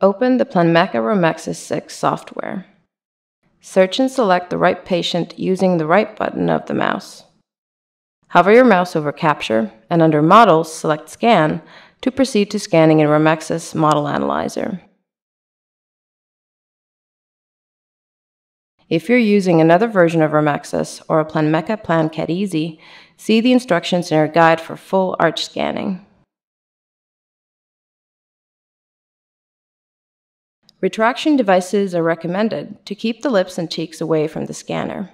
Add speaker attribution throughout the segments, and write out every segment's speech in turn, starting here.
Speaker 1: Open the Planmeca 6 software. Search and select the right patient using the right button of the mouse. Hover your mouse over Capture, and under Models, select Scan to proceed to scanning in Romexis Model Analyzer. If you're using another version of Romexis or a Planmeca PlanCat Easy, see the instructions in our guide for full arch scanning. Retraction devices are recommended to keep the lips and cheeks away from the scanner.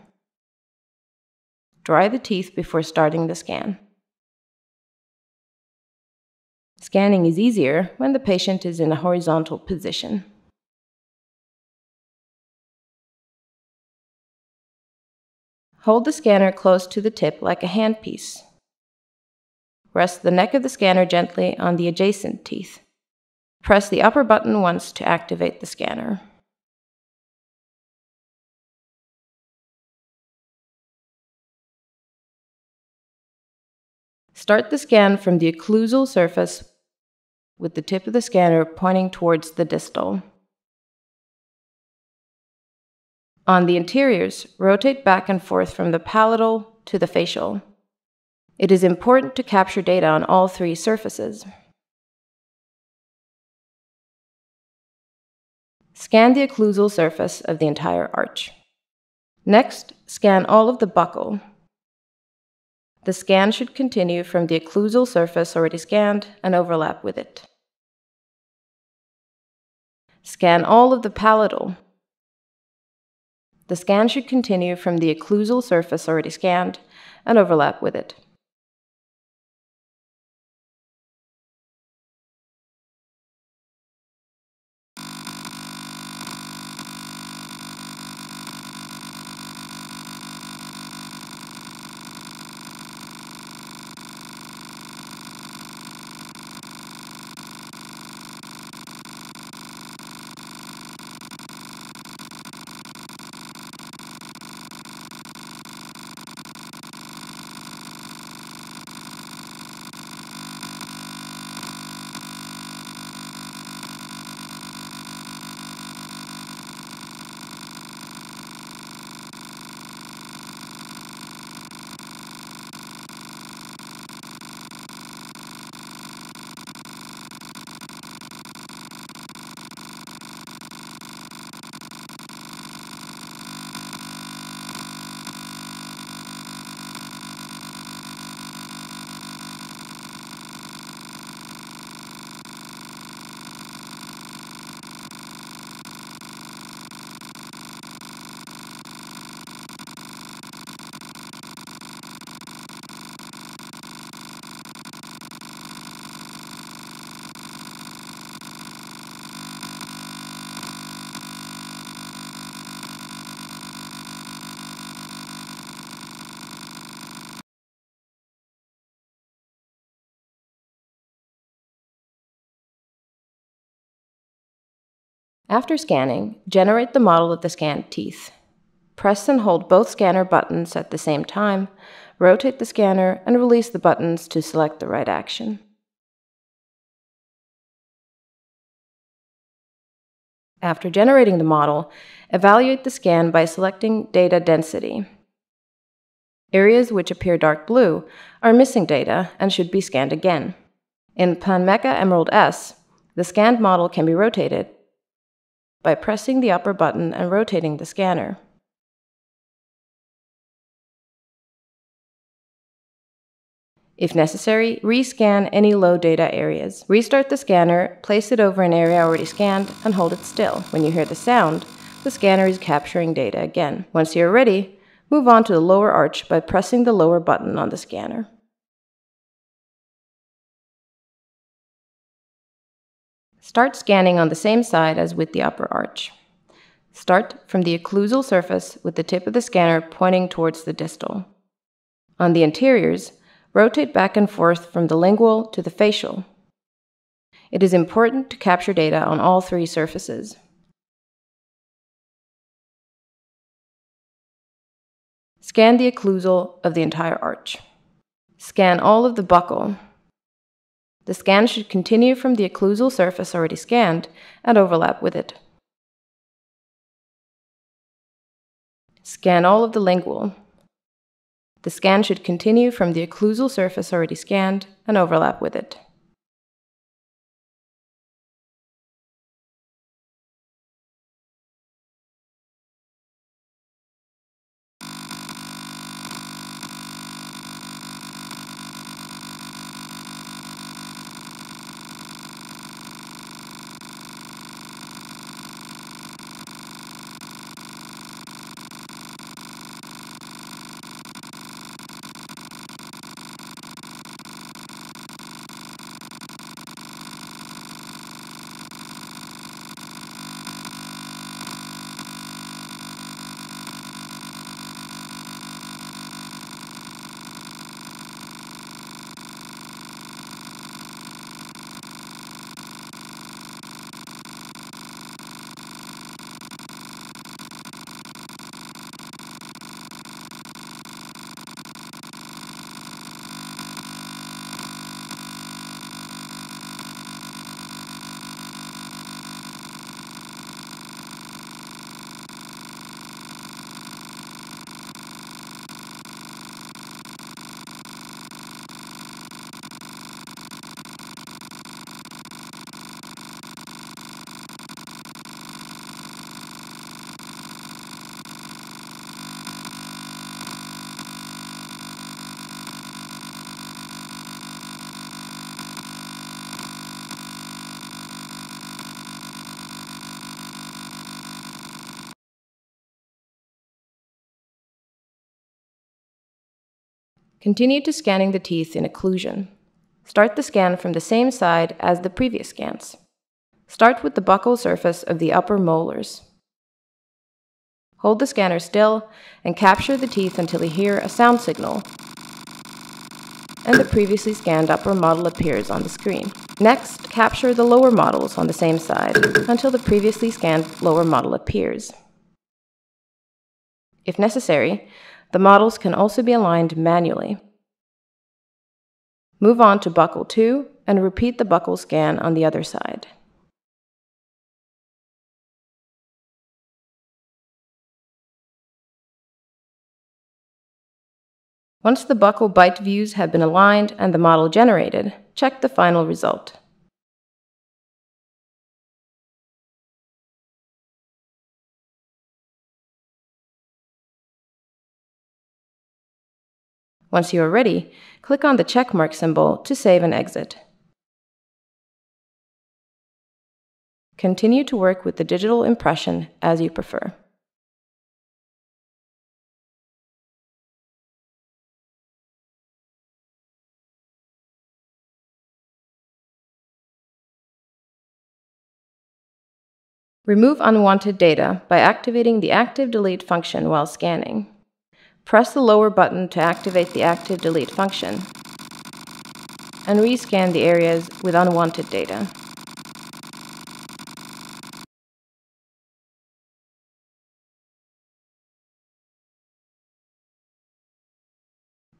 Speaker 1: Dry the teeth before starting the scan. Scanning is easier when the patient is in a horizontal position. Hold the scanner close to the tip like a handpiece. Rest the neck of the scanner gently on the adjacent teeth. Press the upper button once to activate the scanner. Start the scan from the occlusal surface with the tip of the scanner pointing towards the distal. On the interiors, rotate back and forth from the palatal to the facial. It is important to capture data on all three surfaces. Scan the occlusal surface of the entire arch. Next, scan all of the buccal. The scan should continue from the occlusal surface already scanned and overlap with it. Scan all of the palatal. The scan should continue from the occlusal surface already scanned and overlap with it. After scanning, generate the model of the scanned teeth. Press and hold both scanner buttons at the same time, rotate the scanner, and release the buttons to select the right action. After generating the model, evaluate the scan by selecting Data Density. Areas which appear dark blue are missing data and should be scanned again. In Planmeca Emerald S, the scanned model can be rotated by pressing the upper button and rotating the scanner. If necessary, rescan any low data areas. Restart the scanner, place it over an area already scanned, and hold it still. When you hear the sound, the scanner is capturing data again. Once you're ready, move on to the lower arch by pressing the lower button on the scanner. Start scanning on the same side as with the upper arch. Start from the occlusal surface with the tip of the scanner pointing towards the distal. On the interiors, rotate back and forth from the lingual to the facial. It is important to capture data on all three surfaces. Scan the occlusal of the entire arch. Scan all of the buccal. The scan should continue from the occlusal surface already scanned and overlap with it. Scan all of the lingual. The scan should continue from the occlusal surface already scanned and overlap with it. Continue to scanning the teeth in occlusion. Start the scan from the same side as the previous scans. Start with the buccal surface of the upper molars. Hold the scanner still and capture the teeth until you hear a sound signal and the previously scanned upper model appears on the screen. Next, capture the lower models on the same side until the previously scanned lower model appears. If necessary, the models can also be aligned manually. Move on to buccal 2 and repeat the buccal scan on the other side. Once the buccal bite views have been aligned and the model generated, check the final result. Once you are ready, click on the checkmark symbol to save and exit. Continue to work with the digital impression as you prefer. Remove unwanted data by activating the Active Delete function while scanning. Press the lower button to activate the Active Delete function and rescan the areas with unwanted data.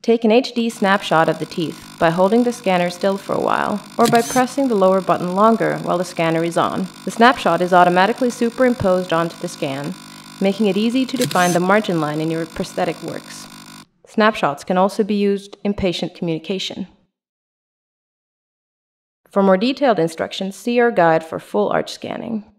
Speaker 1: Take an HD snapshot of the teeth by holding the scanner still for a while, or by pressing the lower button longer while the scanner is on. The snapshot is automatically superimposed onto the scan, making it easy to define the margin line in your prosthetic works. Snapshots can also be used in patient communication. For more detailed instructions, see our guide for full arch scanning.